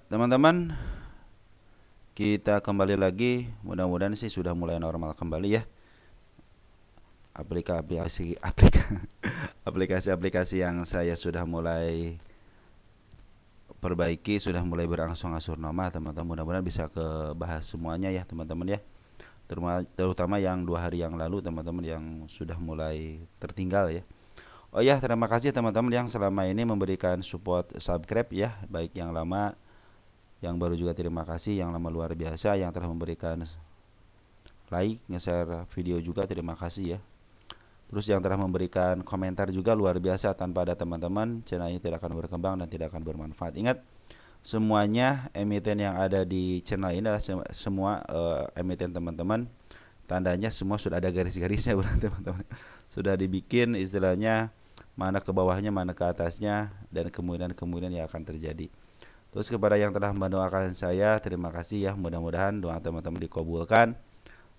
teman-teman, kita kembali lagi. Mudah-mudahan sih sudah mulai normal kembali ya. Aplikasi-aplikasi yang saya sudah mulai perbaiki sudah mulai berangsur-angsur normal, teman-teman. Mudah-mudahan bisa kebahas semuanya ya, teman-teman ya. Terutama yang 2 hari yang lalu, teman-teman, yang sudah mulai tertinggal ya. Oh ya, terima kasih teman-teman yang selama ini memberikan support subscribe ya, baik yang lama, yang baru juga terima kasih, yang lama luar biasa, yang telah memberikan like, nge-share video juga terima kasih ya. Terus yang telah memberikan komentar juga luar biasa, tanpa ada teman-teman channel ini tidak akan berkembang dan tidak akan bermanfaat. Ingat, semuanya emiten yang ada di channel ini adalah semua emiten teman-teman. Tandanya semua sudah ada garis-garisnya teman-teman. Sudah dibikin istilahnya mana ke bawahnya, mana ke atasnya, dan kemudian yang akan terjadi. Terus kepada yang telah mendoakan saya, terima kasih ya. Mudah-mudahan doa teman-teman dikabulkan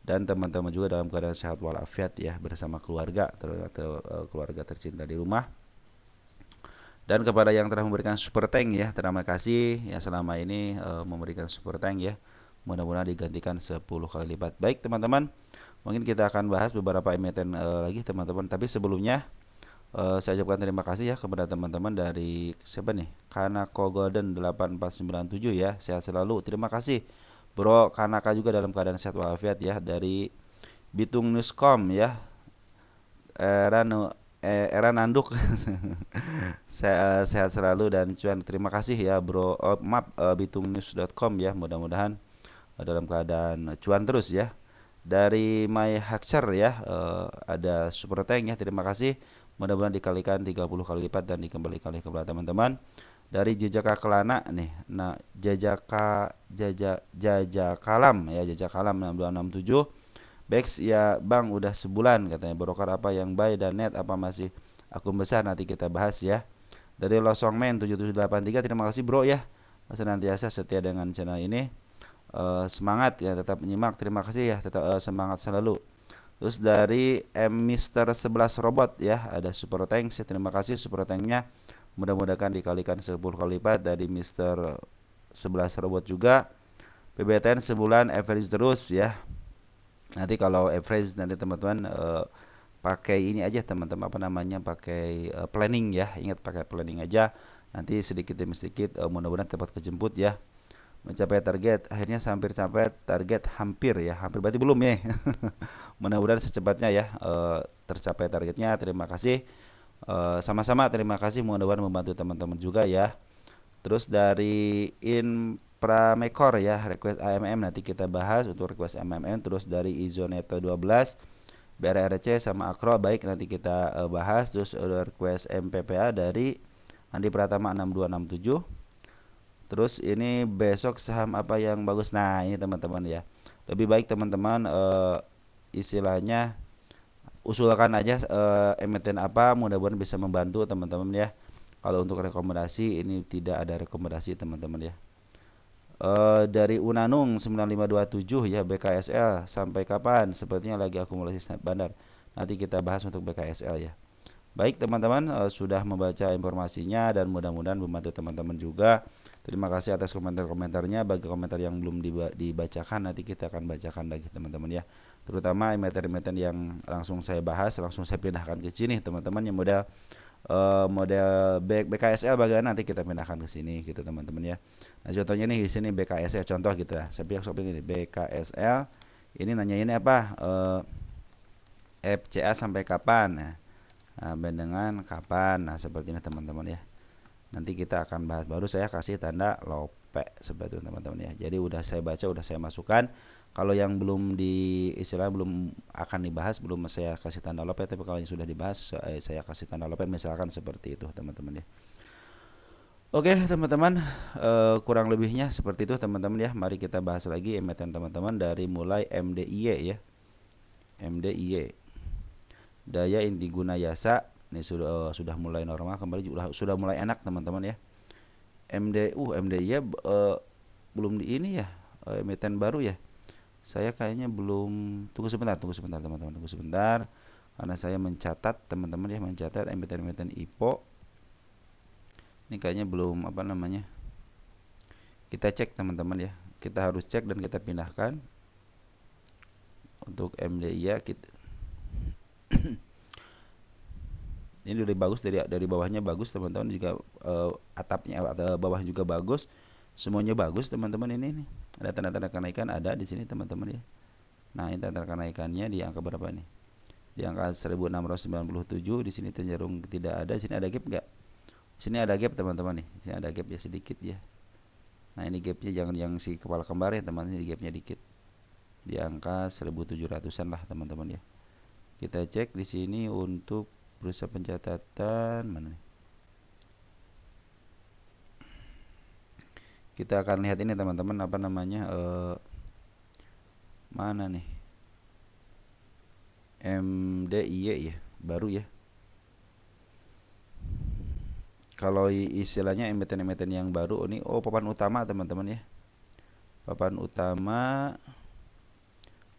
dan teman-teman juga dalam keadaan sehat walafiat ya, bersama keluarga atau keluarga tercinta di rumah. Dan kepada yang telah memberikan super thank ya, terima kasih ya selama ini memberikan super thank ya. Mudah-mudahan digantikan 10 kali lipat. Baik teman-teman, mungkin kita akan bahas beberapa emiten lagi teman-teman. Tapi sebelumnya saya ucapkan terima kasih ya kepada teman-teman dari siapa nih? Kanako Golden 8497 ya. Sehat selalu. Terima kasih Bro Kanaka juga dalam keadaan sehat walafiat ya, dari Bitung Newscom ya. Era Nanduk. Sehat selalu dan cuan. Terima kasih ya Bro. Bitungnews.com ya. Mudah-mudahan dalam keadaan cuan terus ya. Dari My Hacker ya, ada super thank ya. Terima kasih. Mudah-mudahan dikalikan 30 kali lipat dan dikembalikan kepada teman-teman. Dari Jejaka Kelana nih. Nah, Jajakalam ya, Jajakalam 6267. Bex ya Bang, udah sebulan katanya. Broker apa yang buy dan net apa masih akun besar, nanti kita bahas ya. Dari Losongman 7783, terima kasih Bro ya. Senantiasa setia dengan channel ini. Semangat ya, tetap menyimak. Terima kasih ya, tetap semangat selalu. Terus dari Mister 11 Robot ya, ada super thanks ya. Terima kasih super tanknya. Mudah-mudahan dikalikan 10 kali lipat. Dari Mister 11 Robot juga. PBTN sebulan average terus ya. Nanti kalau average nanti teman-teman pakai ini aja teman-teman, apa namanya, pakai planning ya. Ingat pakai planning aja. Nanti sedikit demi sedikit mudah-mudahan tepat kejemput ya. Mencapai target, akhirnya hampir sampai target, hampir ya, hampir berarti belum ya. Mudah-mudahan secepatnya ya tercapai targetnya. Terima kasih. Sama-sama terima kasih, mudah-mudahan membantu teman-teman juga ya. Terus dari Inframekor ya, request AMM nanti kita bahas untuk request AMM. Terus dari Izoneto 12, BRRC sama Akro baik, nanti kita bahas. Terus request MPPA dari Andi Pratama 6267. Terus ini besok saham apa yang bagus? Nah ini teman-teman ya, lebih baik teman-teman istilahnya usulkan aja emiten apa, mudah-mudahan bisa membantu teman-teman ya. Kalau untuk rekomendasi ini tidak ada rekomendasi teman-teman ya. Dari Unanung 9527 ya, BKSL sampai kapan? Sepertinya lagi akumulasi snap bandar. Nanti kita bahas untuk BKSL ya. Baik teman-teman, sudah membaca informasinya dan mudah-mudahan membantu teman-teman juga. Terima kasih atas komentar-komentarnya. Bagi komentar yang belum dibacakan, nanti kita akan bacakan lagi teman-teman ya. Terutama emiten-emiten yang langsung saya bahas, langsung saya pindahkan ke sini teman-teman, yang model BKSL bagaimana, nanti kita pindahkan ke sini gitu teman-teman ya. Nah contohnya nih di sini BKSL contoh gitu ya. Saya bilang shopping ini BKSL. Ini nanyain apa? FCA sampai kapan? Nah, dengan kapan? Nah seperti ini teman-teman ya. Nanti kita akan bahas. Baru saya kasih tanda lope seperti itu teman-teman ya. Jadi udah saya baca, udah saya masukkan. Kalau yang belum istilah belum akan dibahas, belum saya kasih tanda lope. Tapi kalau yang sudah dibahas, saya kasih tanda lope, misalkan seperti itu teman-teman ya. Oke teman-teman, kurang lebihnya seperti itu teman-teman ya. Mari kita bahas lagi emiten teman-teman, dari mulai MDIY ya. MDIY, Daya Inti Guna Yasa, ini sudah mulai normal kembali, sudah mulai enak teman-teman ya. MDIY belum di ini ya, emiten baru ya. Saya kayaknya belum, tunggu sebentar teman-teman, tunggu sebentar. Karena saya mencatat teman-teman ya, mencatat emiten-emiten IPO. Ini kayaknya belum apa namanya, Kita cek teman-teman ya. Kita harus cek dan kita pindahkan. Untuk MDIA kita ini udah bagus, dari bawahnya bagus teman-teman, juga atapnya atau bawah juga bagus, semuanya bagus teman-teman. Ini nih ada tanda-tanda kenaikan ada di sini teman-teman ya. Nah, ini tanda kenaikannya di angka berapa nih? Di angka 1697. Di sini cenderung tidak ada. Di sini ada gap enggak? Di sini ada gap teman-teman nih. Di sini ada gap ya sedikit ya. Nah, ini gapnya jangan yang si kepala kembar ya teman-teman, ini gapnya dikit. Di angka 1700-an lah teman-teman ya. Kita cek di sini untuk perusahaan pencatatan mana nih? Kita akan lihat ini teman-teman, apa namanya, mana nih, MDIY ya, baru ya. Kalau istilahnya emiten-emiten yang baru ini, papan utama teman-teman ya. Papan utama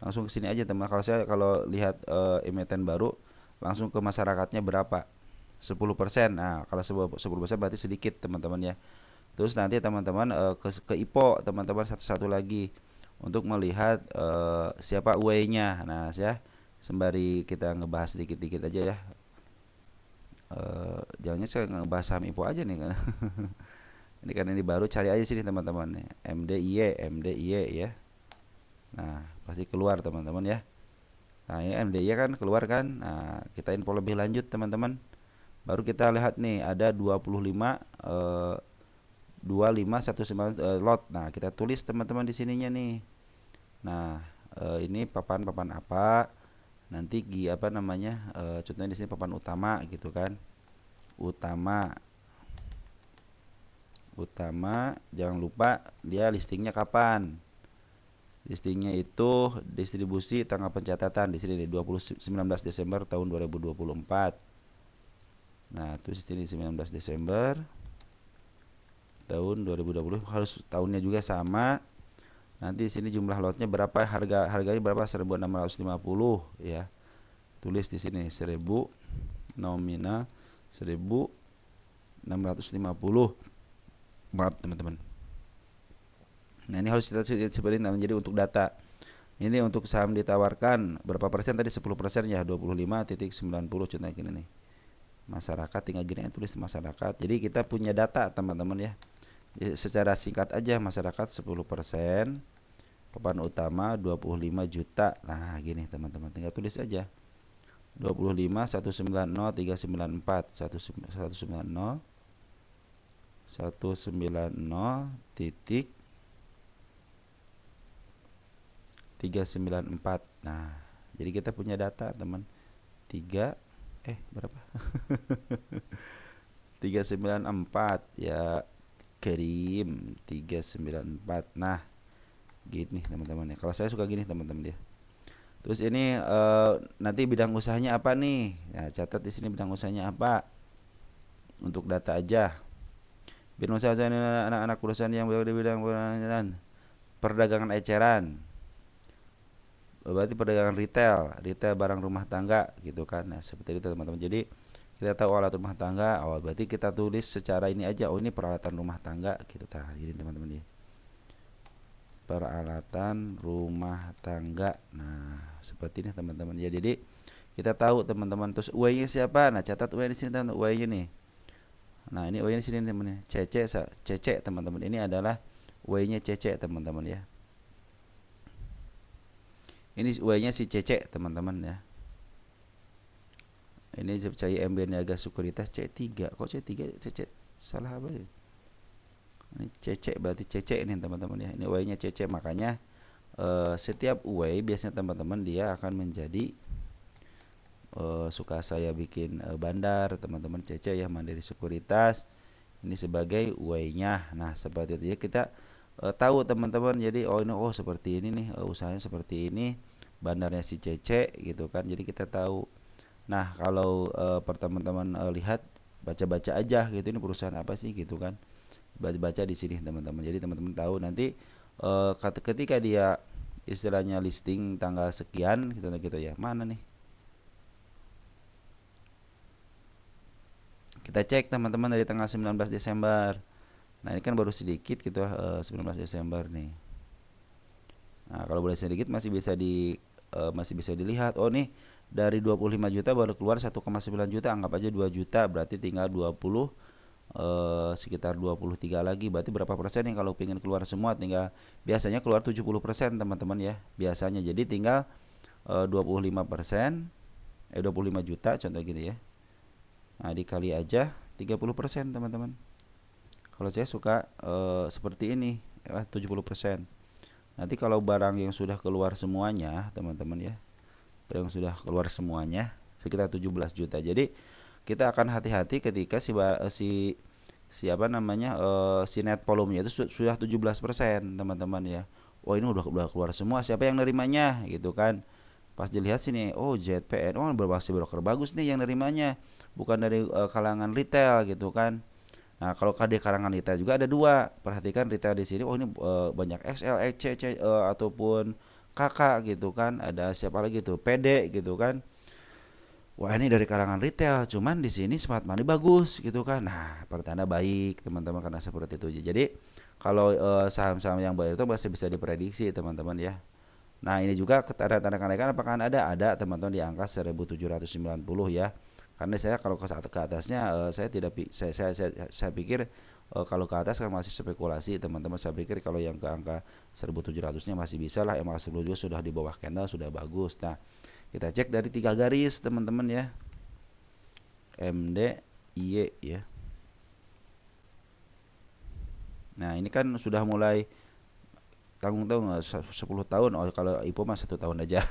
langsung ke sini aja teman. Kalau lihat emiten baru langsung ke masyarakatnya berapa? 10%. Nah, kalau 10% berarti sedikit teman-teman ya. Terus nanti teman-teman ke IPO teman-teman satu-satu lagi untuk melihat siapa UA-nya. Nah, ya sembari kita ngebahas dikit-dikit aja ya. Jangan saya ngebahas saham IPO aja nih kan. Ini kan ini baru, cari aja sini teman-teman. MDIY ya. Nah, pasti keluar teman-teman ya. Nah, ini MDIY kan keluar kan. Nah, kita info lebih lanjut teman-teman. Baru kita lihat nih ada 25 2519 lot. Nah, kita tulis teman-teman di sininya nih. Nah, ini papan apa? Nanti apa namanya? Contohnya di sini papan utama gitu kan. Utama, jangan lupa dia listingnya kapan. Listingnya itu distribusi tanggal pencatatan di sini nih 19 Desember tahun 2024. Nah, terus di sini 19 Desember tahun 2020, harus tahunnya juga sama. Nanti sini jumlah lotnya berapa, harganya berapa, 1650 ya. Tulis di sini 1000, nominal 1650. Maaf teman-teman. Nah, ini harus kita seperti ini jadi untuk data. Ini untuk saham ditawarkan berapa persen tadi, 10% ya, 25.90 contohnya gini nih. Masyarakat tinggal gini ya, tulis masyarakat. Jadi kita punya data teman-teman ya. Secara singkat aja, masyarakat 10%, papan utama 25 juta. Nah, gini teman-teman, tinggal tulis aja 25 190 394 190 titik 394. Nah, jadi kita punya data teman, berapa 394 ya, Kerim 394. Nah, gini teman-teman ya. Kalau saya suka gini teman-teman ya. Terus ini nanti bidang usahanya apa nih? Ya, catat di sini bidang usahanya apa. Untuk data aja. Bidang usaha anak-anak perusahaan yang berada di bidang perdagangan eceran. Berarti perdagangan retail barang rumah tangga gitu kan. Nah, seperti itu teman-teman. Jadi kita tahu alat rumah tangga, berarti kita tulis secara ini aja, ini peralatan rumah tangga gitu. Jadi teman-teman ya, peralatan rumah tangga. Nah, seperti ini teman-teman ya. Jadi kita tahu teman-teman. Terus UA-nya siapa? Nah, catat UA di sini teman-teman, UA-nya nih. Nah, ini UA di sini teman-teman. CC teman-teman. Ini adalah UA-nya CC teman-teman ya. Ini UA-nya si CC teman-teman ya. Ini percaya MB Niaga Sekuritas C3. Kok C3? CC salah apa ya? Ini CC berarti CC ini teman-teman ya. Ini UA-nya CC, makanya setiap UA biasanya teman-teman dia akan menjadi suka saya bikin bandar teman-teman, CC ya, Mandiri Sekuritas. Ini sebagai UA-nya. Nah, seperti itu ya, kita tahu teman-teman. Jadi ini seperti ini nih, usahanya seperti ini, bandarnya si CC gitu kan. Jadi kita tahu. Nah, kalau teman-teman lihat, baca-baca aja gitu, ini perusahaan apa sih gitu kan. Baca di sini teman-teman. Jadi teman-teman tahu nanti ketika dia istilahnya listing tanggal sekian gitu ya. Mana nih? Kita cek teman-teman dari tanggal 19 Desember. Nah ini kan baru sedikit gitu 19 Desember nih. Nah kalau boleh sedikit masih bisa dilihat. Oh nih dari 25 juta baru keluar 1,9 juta, anggap aja 2 juta, berarti tinggal 20, sekitar 23 lagi. Berarti berapa persen nih kalau pengen keluar semua? Tinggal biasanya keluar 70% teman-teman ya biasanya. Jadi tinggal 25%, 25 juta contoh gitu ya. Nah dikali aja 30% teman-teman. Kalau saya suka seperti ini 70%. Nanti kalau barang yang sudah keluar semuanya teman-teman ya, yang sudah keluar semuanya sekitar 17 juta. Jadi kita akan hati-hati ketika si apa namanya si net volumenya itu sudah 17% teman-teman ya. Oh ini udah keluar semua, siapa yang nerimanya gitu kan. Pas dilihat sini, oh ZPN, oh berbasis broker bagus nih yang nerimanya, bukan dari kalangan retail gitu kan. Nah, kalau di kalangan retail juga ada dua. Perhatikan retail di sini. Oh, ini banyak XL, XC, ataupun KK gitu kan. Ada siapa lagi tuh? PD gitu kan. Wah, ini dari kalangan retail. Cuman di sini smart money bagus gitu kan. Nah, pertanda baik teman-teman karena seperti itu. Jadi, kalau saham-saham yang baik itu masih bisa diprediksi teman-teman ya. Nah, ini juga tanda-tanda kenaikan apakah ada? Ada teman-teman di angka 1790 ya. Karena saya kalau ke atasnya saya tidak saya pikir kalau ke atas kan masih spekulasi teman-teman. Saya pikir kalau yang ke angka 1700-nya masih bisa lah. MA10 juga sudah di bawah candle, sudah bagus. Nah, kita cek dari 3 garis teman-teman ya. MD IY ya. Nah, ini kan sudah mulai tanggung-tanggung 10 tahun. Oh, kalau IPO mah 1 tahun aja.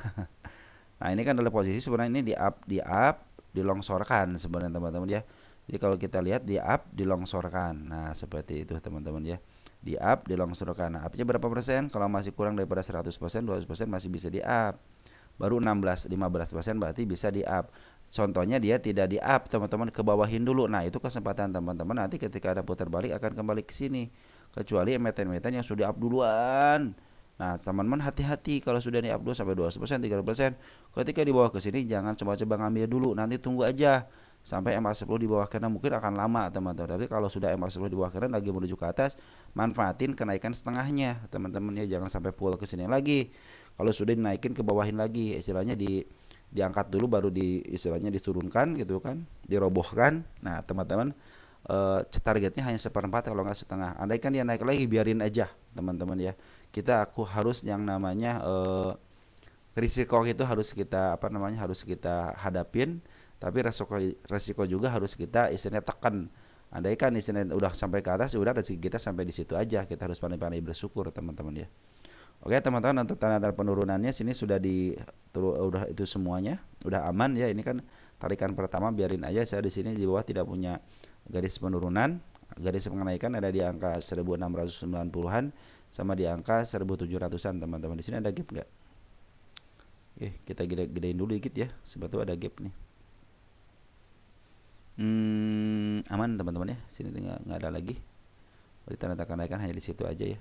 Nah, ini kan adalah posisi sebenarnya ini di up, dilongsorkan sebenarnya teman-teman ya. Jadi kalau kita lihat di up, dilongsorkan. Nah, seperti itu teman-teman ya. Di up, dilongsorkan. Nah, up-nya berapa persen? Kalau masih kurang daripada 100%, 200% masih bisa di up. Baru 16, 15% berarti bisa di up. Contohnya dia tidak di up, teman-teman, ke bawahin dulu. Nah, itu kesempatan teman-teman nanti ketika ada putar balik akan kembali ke sini. Kecuali emiten-emiten yang sudah up duluan. Nah, teman-teman hati-hati kalau sudah di up 2 sampai 20%, 30%. Ketika dibawa ke sini jangan coba-coba ngambil dulu, nanti tunggu aja sampai MA10 di bawah karena mungkin akan lama, teman-teman. Tapi kalau sudah MA10 di bawah karena lagi menuju ke atas, manfaatin kenaikan setengahnya, teman-teman ya, jangan sampai full ke sini lagi. Kalau sudah dinaikin ke bawahin lagi, istilahnya diangkat dulu baru istilahnya diturunkan gitu kan, dirobohkan. Nah, teman-teman targetnya hanya seperempat kalau nggak setengah. Andaikan dia naik lagi biarin aja teman-teman ya. Aku harus yang namanya risiko itu harus kita harus kita hadapin, tapi resiko juga harus kita istilahnya tekan. Andaikan istilahnya udah sampai ke atas, udah rezeki kita sampai di situ aja. Kita harus pandai-pandai bersyukur teman-teman ya. Oke teman-teman, untuk tanda-tanda penurunannya sini udah itu semuanya udah aman ya. Ini kan tarikan pertama, biarin aja. Saya di sini di bawah tidak punya garis penurunan. Garis pengenaikan ada di angka 1690-an sama di angka 1700-an teman-teman. Di sini ada gap nggak? Kita gedein dulu dikit ya. Sebetulnya ada gap nih. Aman teman-teman ya. Sini tinggal nggak ada lagi. Berarti tanda kenaikan hanya di situ aja ya.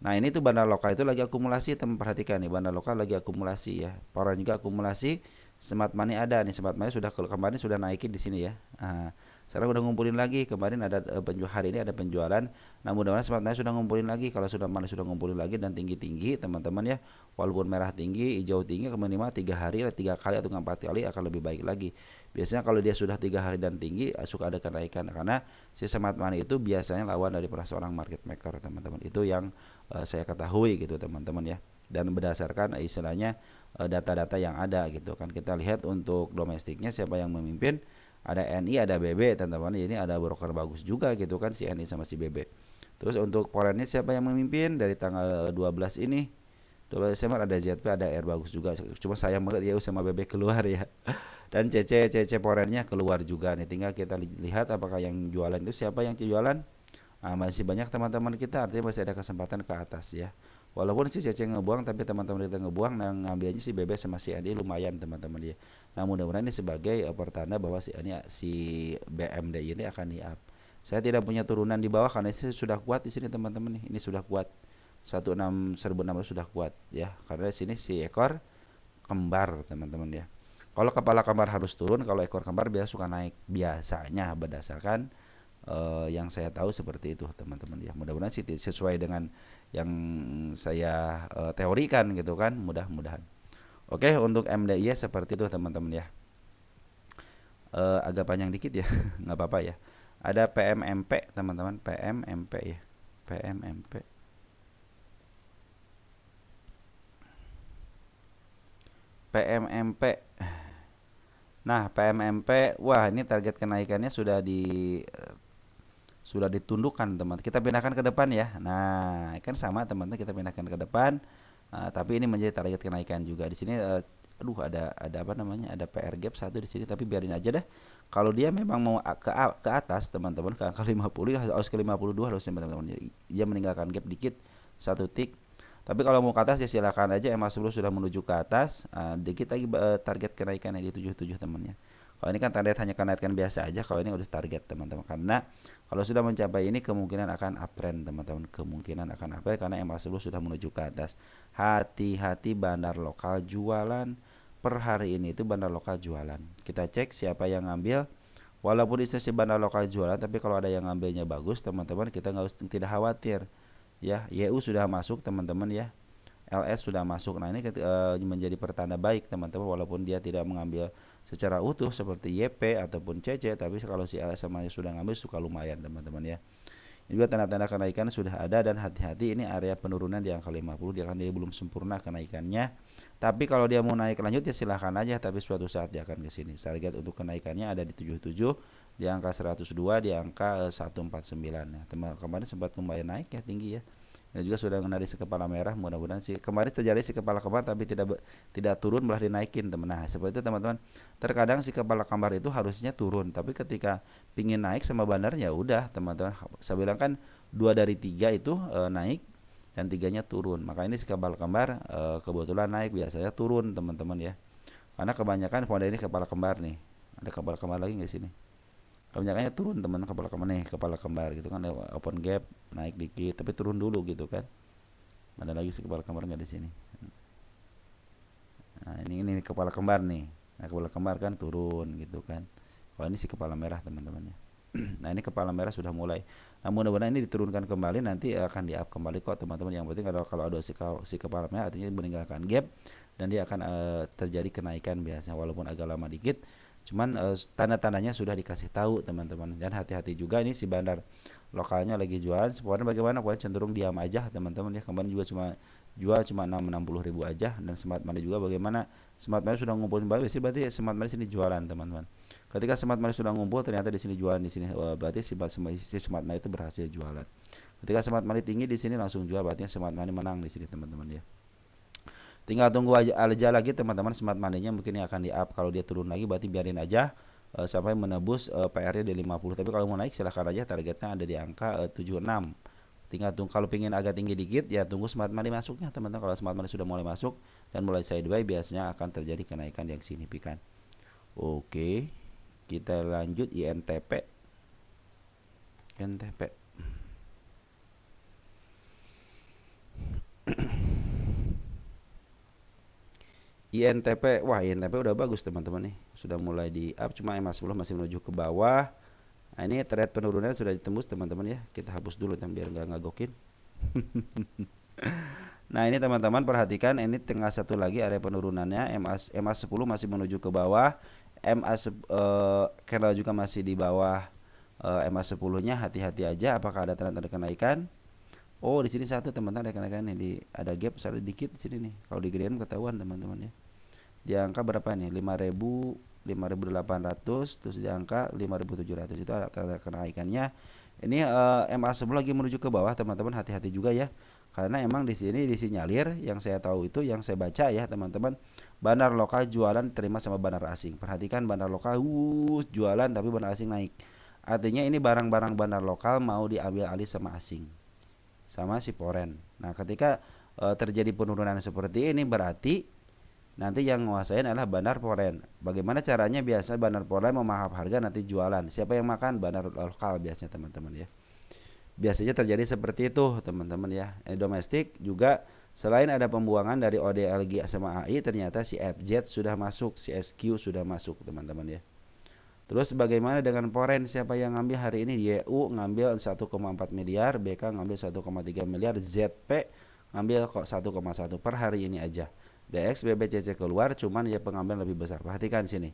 Nah, ini tuh bandar lokal itu lagi akumulasi, teman perhatikan nih, bandar lokal lagi akumulasi ya. Power juga akumulasi, smart money ada nih, smart money sudah kemarin sudah naikin di sini ya. Nah, sekarang udah ngumpulin lagi, kemarin ada hari ini ada penjualan. Nah, mudah-mudahan smart money sudah ngumpulin lagi. Kalau sudah ngumpulin lagi dan tinggi-tinggi teman-teman ya. Walaupun merah tinggi, hijau tinggi, minimal 3 hari, 3 kali atau 4 kali akan lebih baik lagi. Biasanya kalau dia sudah 3 hari dan tinggi suka ada kenaikan karena si smart money itu biasanya lawan dari seorang market maker teman-teman. Itu yang saya ketahui gitu teman-teman ya. Dan berdasarkan istilahnya data-data yang ada gitu kan, kita lihat untuk domestiknya siapa yang memimpin. Ada NI, ada BB teman-teman. Ini ada broker bagus juga gitu kan, si NI sama si BB. Terus untuk foreignnya siapa yang memimpin dari tanggal 12 ini, 12 Desember ada ZP, ada R bagus juga. Cuma sayang banget ya sama BB keluar ya. Dan CC foreignnya keluar juga nih. Tinggal kita lihat apakah yang jualan itu siapa yang jualan. Nah, masih banyak teman-teman kita, artinya masih ada kesempatan ke atas ya. Walaupun si CC ngebuang, tapi teman-teman kita ngebuang, nah ngambilnya si BB sama si NI lumayan teman-teman ya. Nah, mudah-mudahan ini sebagai pertanda bahwa si BMD ini akan di up. Saya tidak punya turunan di bawah karena ini sudah kuat di sini teman-teman nih. Ini sudah kuat. 16.600 sudah kuat ya. Karena di sini si ekor kembar teman-teman ya. Kalau kepala kembar harus turun, kalau ekor kembar biasa suka naik biasanya berdasarkan Yang saya tahu seperti itu teman-teman ya. Mudah-mudahan sih sesuai dengan yang saya teorikan gitu kan, mudah-mudahan. Oke, untuk MDI seperti itu teman-teman ya. Agak panjang dikit ya, nggak apa-apa ya. Ada PMMP teman-teman, PMMP ya, PMMP. PMMP. Nah, PMMP, wah ini target kenaikannya sudah ditundukkan teman. Kita pindahkan ke depan ya. Nah, kan sama teman-teman, kita pindahkan ke depan. Tapi ini menjadi target kenaikan juga. Di sini aduh ada apa namanya? Ada PR gap satu di sini, tapi biarin aja deh. Kalau dia memang mau ke atas teman-teman, ke angka 50 harus ke 52 harusnya teman-teman. Dia meninggalkan gap dikit satu tick. Tapi kalau mau ke atas ya silakan aja. MA10 sudah menuju ke atas. Dikit lagi target kenaikannya di 77 teman ya. Kalau ini kan target hanya kenaikan biasa aja. Kalau ini udah target teman-teman. Karena kalau sudah mencapai ini kemungkinan akan uptrend teman-teman. Kemungkinan akan uptrend karena MA10 sudah menuju ke atas. Hati-hati bandar lokal jualan. Per hari ini itu bandar lokal jualan. Kita cek siapa yang ngambil. Walaupun instansi bandar lokal jualan, tapi kalau ada yang ngambilnya bagus teman-teman, kita tidak khawatir. Ya, YU sudah masuk teman-teman ya. LS sudah masuk. Nah, ini menjadi pertanda baik teman-teman, walaupun dia tidak mengambil secara utuh seperti YP ataupun CC, tapi kalau si LS sama sudah ngambil suka lumayan teman-teman ya. Ini juga tanda-tanda kenaikan sudah ada, dan hati-hati ini area penurunan di angka 50, dia belum sempurna kenaikannya. Tapi kalau dia mau naik lanjut ya silahkan aja, tapi suatu saat dia akan ke sini. Target untuk kenaikannya ada di 77, di angka 102, di angka 149. Nah, kemarin sempat lumayan naik ya, tinggi ya. Dan juga sudah menarik si kepala merah, mudah-mudahan sih kemarin terjadi si kepala kembar tapi tidak turun, malah dinaikin teman. Nah, seperti itu teman-teman. Terkadang si kepala kembar itu harusnya turun, tapi ketika pingin naik sama bandarnya udah teman-teman. Saya bilang kan 2 dari 3 itu naik dan 3-nya turun. Maka ini si kepala kembar kebetulan naik, biasanya turun teman-teman ya. Karena kebanyakan pada ini kepala kembar nih. Ada kepala kembar lagi nggak sini? Kebanyakannya turun teman, kepala kembar gitu kan, open gap naik dikit tapi turun dulu gitu kan. Ada lagi si kepala kembar nggak di sini? Nah, ini kepala kembar nih. Nah, kepala kembar kan turun gitu kan. Kalau ini si kepala merah teman-teman ya. Nah, ini kepala merah sudah mulai. Nah, mudah-mudahan ini diturunkan kembali, nanti akan di up kembali kok teman-teman. Yang penting adalah kalau ada si kepala merah artinya meninggalkan gap dan dia akan terjadi kenaikan biasanya walaupun agak lama dikit. Cuman tanda-tandanya sudah dikasih tahu teman-teman, dan hati-hati juga ini si bandar lokalnya lagi jualan. Sebenarnya bagaimana? Pokoknya cenderung diam aja teman-teman ya. Kemarin juga jual cuma 60.000 aja. Dan Smart Money juga bagaimana? Smart Money sudah ngumpulin berarti Smart Money sini jualan teman-teman. Ketika Smart Money sudah ngumpul ternyata di sini jualan, di sini berarti si Smart Money itu berhasil jualan. Ketika Smart Money tinggi di sini langsung jual, berarti Smart Money menang di sini teman-teman ya. Tinggal tunggu aja lagi teman-teman, Smart Money-nya mungkin akan di up. Kalau dia turun lagi berarti biarin aja sampai menebus PR-nya di 50. Tapi kalau mau naik silahkan aja, targetnya ada di angka 76. Tinggal tunggu, kalau pengen agak tinggi dikit ya tunggu Smart Money masuknya teman-teman. Kalau Smart Money sudah mulai masuk dan mulai sideways, biasanya akan terjadi kenaikan yang signifikan. Oke, kita lanjut INTP. INTP, wah INTP udah bagus teman-teman nih, sudah mulai di up, cuma MA10 masih menuju ke bawah. Nah, ini trend penurunan sudah ditembus teman-teman ya, kita hapus dulu biar nggak ngagokin. Nah, ini teman-teman perhatikan, ini tengah satu lagi area penurunannya, MA10 masih menuju ke bawah, candle juga masih di bawah MA10-nya. Hati-hati aja apakah ada tanda-tanda kenaikan. Oh, di sini satu teman-teman ada kenaikan nih, ada gap sedikit di sini nih. Kalau digedein ketahuan teman-teman ya. Di angka berapa nih? 5.800, terus di angka 5.700 itu ada tanda kenaikannya. Ini MA10 lagi menuju ke bawah teman-teman, hati-hati juga ya. Karena emang di sini disinyalir, yang saya tahu itu, yang saya baca ya teman-teman, bandar lokal jualan terima sama bandar asing. Perhatikan bandar lokal jualan tapi bandar asing naik. Artinya ini barang-barang bandar lokal mau diambil alih sama asing, sama si foreign. Nah, ketika terjadi penurunan seperti ini berarti nanti yang menguasain adalah bandar foreign. Bagaimana caranya? Biasa bandar foreign memahap harga nanti jualan. Siapa yang makan? Bandar lokal biasanya teman-teman ya. Biasanya terjadi seperti itu teman-teman ya. Domestik juga selain ada pembuangan dari ODLG sama AI, ternyata si FZ sudah masuk, si SQ sudah masuk teman-teman ya. Terus bagaimana dengan Poren, siapa yang ngambil hari ini? YU ngambil 1,4 miliar, BK ngambil 1,3 miliar, ZP ngambil kok 1,1 per hari ini aja. DX BBCC keluar, cuman ya pengambilan lebih besar. Perhatikan sini.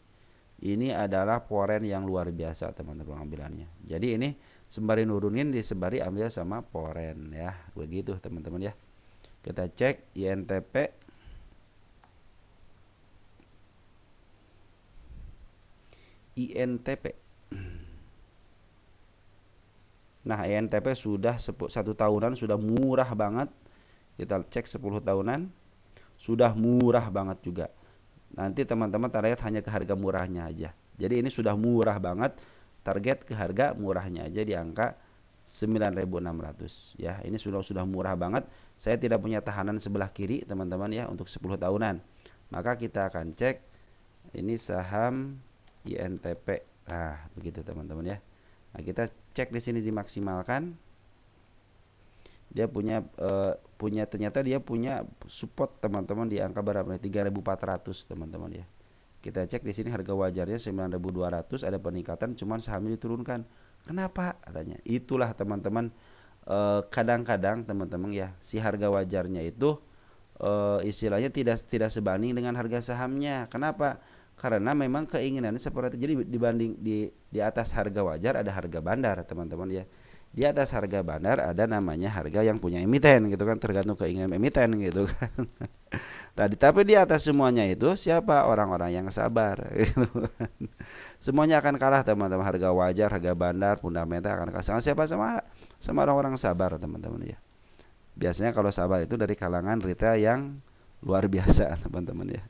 Ini adalah Poren yang luar biasa teman-teman pengambilannya. Jadi ini sembari nurunin disembari ambil sama Poren ya. Begitu teman-teman ya. Kita cek INTP. Nah INTP sudah 1 tahunan sudah murah banget. Kita cek 10 tahunan sudah murah banget juga. Nanti teman-teman target hanya ke harga murahnya aja. Jadi ini sudah murah banget. Target ke harga murahnya aja di angka 9.600 ya. Ini sudah murah banget. Saya tidak punya tahanan sebelah kiri teman-teman ya untuk 10 tahunan. Maka kita akan cek ini saham INTP. Nah, begitu teman-teman ya. Nah, kita cek di sini dimaksimalkan. Dia punya ternyata dia punya support teman-teman di angka berapa nih? 3.400 teman-teman ya. Kita cek di sini harga wajarnya 9.200, ada peningkatan cuman sahamnya diturunkan. Kenapa? Katanya. Itulah teman-teman kadang-kadang teman-teman ya, si harga wajarnya itu istilahnya tidak sebanding dengan harga sahamnya. Kenapa? Karena memang keinginannya seperti itu. Jadi dibanding di atas harga wajar ada harga bandar teman-teman ya. Di atas harga bandar ada namanya harga yang punya emiten gitu kan, tergantung keinginan emiten gitu kan. Tadi tapi di atas semuanya itu siapa? Orang-orang yang sabar gitu kan. Semuanya akan kalah teman-teman, harga wajar, harga bandar, fundamental akan kalah. Siapa? Sama orang-orang sabar teman-teman ya. Biasanya kalau sabar itu dari kalangan retail yang luar biasa teman-teman ya.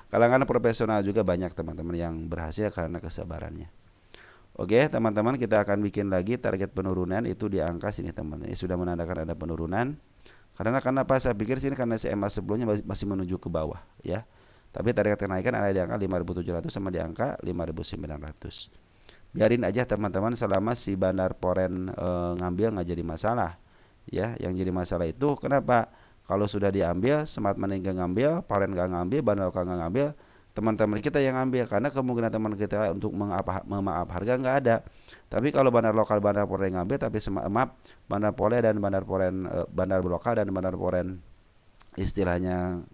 Kalangan profesional juga banyak teman-teman yang berhasil karena kesabarannya. Oke teman-teman, kita akan bikin lagi target penurunan itu di angka sini teman-teman. Sudah menandakan ada penurunan. Karena kenapa saya pikir sini karena CMA sebelumnya masih menuju ke bawah ya. Tapi target kenaikan ada di angka 5.700 sama di angka 5.900. Biarin aja teman-teman selama si Bandar Poren ngambil nggak jadi masalah ya. Yang jadi masalah itu kenapa? Kalau sudah diambil, Smart Money nggak ngambil, Poren nggak ngambil, Bandar Lokal nggak ngambil, teman-teman kita yang ambil, karena kemungkinan teman kita untuk memaaf harga nggak ada. Tapi kalau bandar lokal, bandar Poren ngambil, tapi bandar Poren dan bandar Poren, bandar lokal dan bandar Poren istilahnya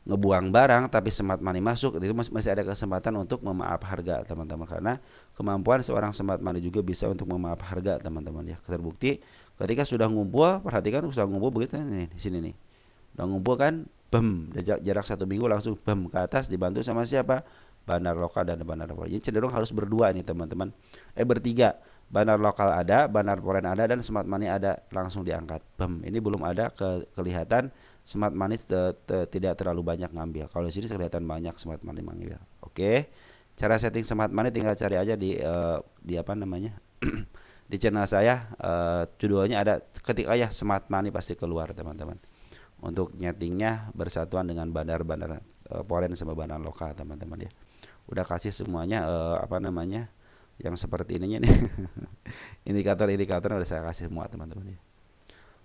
ngebuang barang, tapi Smart Money masuk, itu masih ada kesempatan untuk memaaf harga teman-teman, karena kemampuan seorang Smart Money juga bisa untuk memaaf harga teman-teman ya. Terbukti ketika sudah ngumpul, perhatikan sudah ngumpul begitu nih di sini nih, udah ngumpul kan, jarak 1 minggu langsung ke atas, dibantu sama siapa? Bandar lokal dan bandar Poren. Jadi cenderung harus berdua nih teman-teman. Bertiga. Bandar lokal ada, bandar Poren ada, dan Smart Money ada, langsung diangkat. Ini belum ada kelihatan Smart Money tidak terlalu banyak ngambil. Kalau di sini kelihatan banyak Smart Money mengambil. Oke. Cara setting Smart Money tinggal cari aja di apa namanya? Di channel saya, judulnya ada, ketik aja Smart Money pasti keluar teman-teman. Untuk nyetingnya bersatuan dengan bandar-bandar Poren sama bandar lokal teman-teman ya. Udah kasih semuanya apa namanya yang seperti ininya nih. Indikator-indikator udah saya kasih semua teman-teman ya.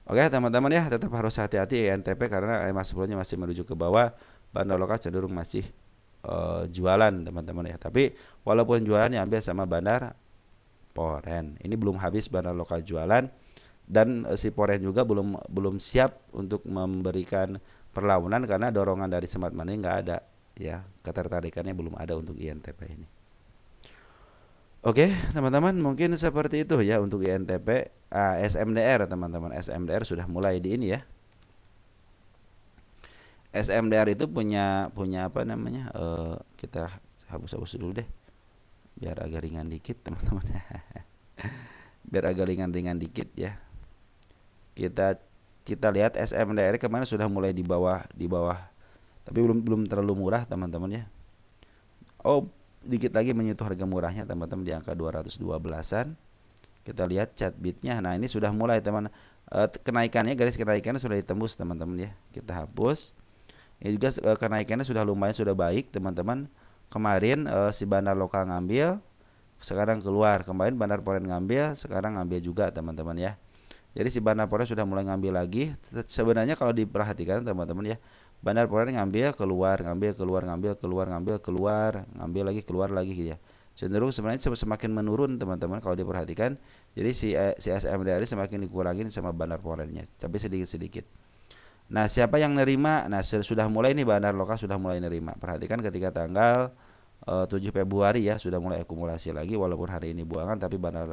Oke teman-teman ya, tetap harus hati-hati INTP karena sebelumnya masih menuju ke bawah. Bandar lokal cenderung masih jualan teman-teman ya. Tapi walaupun jualan diambil sama bandar Poren. Ini belum habis bandar lokal jualan. Dan si Poren juga belum siap untuk memberikan perlawanan karena dorongan dari Smart Money nggak ada ya, ketertarikannya belum ada untuk INTP ini. Oke teman-teman, mungkin seperti itu ya untuk INTP. SMDR teman-teman, SMDR sudah mulai di ini ya. SMDR itu punya apa namanya, kita hapus dulu deh biar agak ringan dikit teman-teman. Biar agak ringan dikit ya. Kita lihat SMDR kemarin sudah mulai di bawah, tapi belum terlalu murah teman-teman ya. Dikit lagi menyentuh harga murahnya teman-teman di angka 212-an. Kita lihat chart bitnya. Nah ini sudah mulai teman, kenaikannya, garis kenaikannya sudah ditembus teman-teman ya. Kita hapus. Ini juga kenaikannya sudah lumayan, sudah baik teman-teman. Kemarin si bandar lokal ngambil, sekarang keluar. Kemarin bandar Poren ngambil, sekarang ngambil juga teman-teman ya. Jadi si bandar Poren sudah mulai ngambil lagi. Sebenarnya kalau diperhatikan teman-teman ya, Bandar Foreign ngambil keluar, ngambil keluar, ngambil keluar, ngambil keluar, ngambil lagi keluar lagi gitu ya. Cenderung sebenarnya semakin menurun teman-teman kalau diperhatikan. Jadi si SMDR semakin dikurangin sama Bandar Foreignnya, tapi sedikit-sedikit. Nah, siapa yang nerima? Nah, sudah mulai nih bandar lokal sudah mulai nerima. Perhatikan ketika tanggal 7 Februari ya sudah mulai akumulasi lagi walaupun hari ini buangan tapi bandar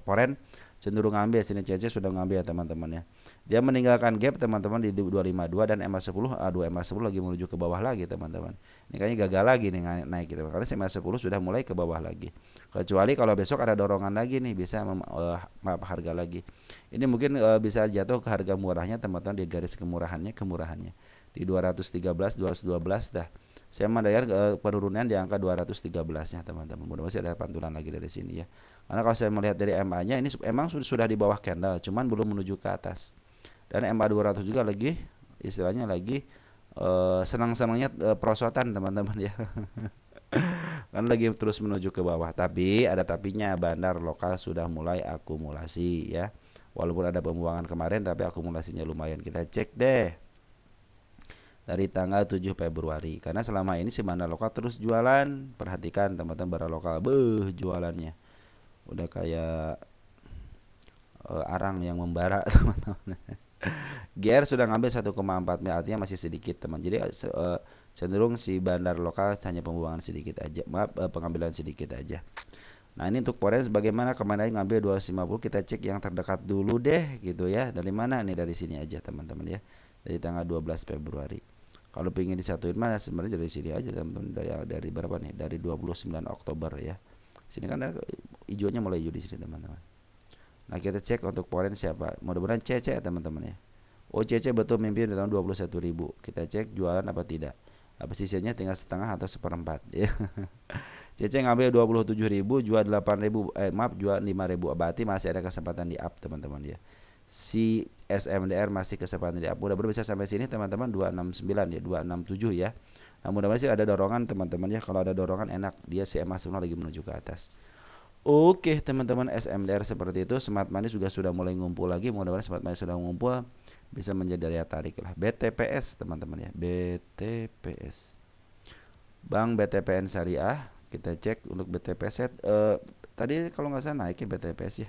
Foreign cenderung ngambil sini CC sudah ngambil ya teman-teman ya. Dia meninggalkan gap teman-teman di 252 dan MA10 2 MA10 lagi menuju ke bawah lagi teman-teman. Ini kayaknya gagal lagi nih naik gitu. Karena MA10 sudah mulai ke bawah lagi. Kecuali kalau besok ada dorongan lagi nih bisa harga lagi. Ini mungkin bisa jatuh ke harga murahnya teman-teman di garis kemurahannya di 213 212 dah. Saya mendayar penurunan di angka 213-nya teman-teman. Mudah-mudahan ada pantulan lagi dari sini ya. Karena kalau saya melihat dari MA-nya ini emang sudah di bawah candle, cuman belum menuju ke atas. Dan MA 200 juga lagi istilahnya lagi senang-senangnya perosotan teman-teman ya. Kan lagi terus menuju ke bawah. Tapi ada tapinya, bandar lokal sudah mulai akumulasi ya. Walaupun ada pembuangan kemarin tapi akumulasinya lumayan. Kita cek deh dari tanggal 7 Februari karena selama ini si bandar lokal terus jualan. Perhatikan teman-teman bandar lokal jualannya udah kayak arang yang membara teman-teman. GR sudah ngambil 1,4 mil artinya masih sedikit teman. Jadi cenderung si bandar lokal hanya pembuangan sedikit aja, pengambilan sedikit aja. Nah ini untuk Forex bagaimana, kemarin ngambil 250, kita cek yang terdekat dulu deh gitu ya. Dari mana nih? Dari sini aja teman-teman ya, dari tanggal 12 Februari. Kalau pengen disatuin mana sebenarnya dari sini aja teman-teman. Dari berapa nih? Dari 29 Oktober ya. Sini kan hijaunya mulai hijau di sini teman-teman. Nah kita cek untuk Forex siapa. Mudah-mudahan CC teman-teman ya. Oh CC betul mimpi di tahun 21.000. Kita cek jualan apa tidak. Apa sisanya tinggal setengah atau seperempat ya. CC ngambil 27.000, jual 8.000, jual 5.000. Berarti masih ada kesempatan di up teman-teman ya. Si SMDR masih kesempatan di up. Mudah-mudahan bisa sampai sini teman-teman 269 ya, 267 ya. Nah, mudah-mudahan sih ada dorongan teman-teman ya. Kalau ada dorongan enak, dia si emas semua lagi menuju ke atas. Oke teman-teman, SMDR seperti itu. Smart Money juga sudah mulai ngumpul lagi. Mudah-mudahan Smart Money sudah ngumpul, bisa menjadi daya tarik lah. BTPS teman-teman ya, BTPS, Bank BTPN Syariah. Kita cek untuk BTPS tadi kalau nggak salah naik ya BTPS ya.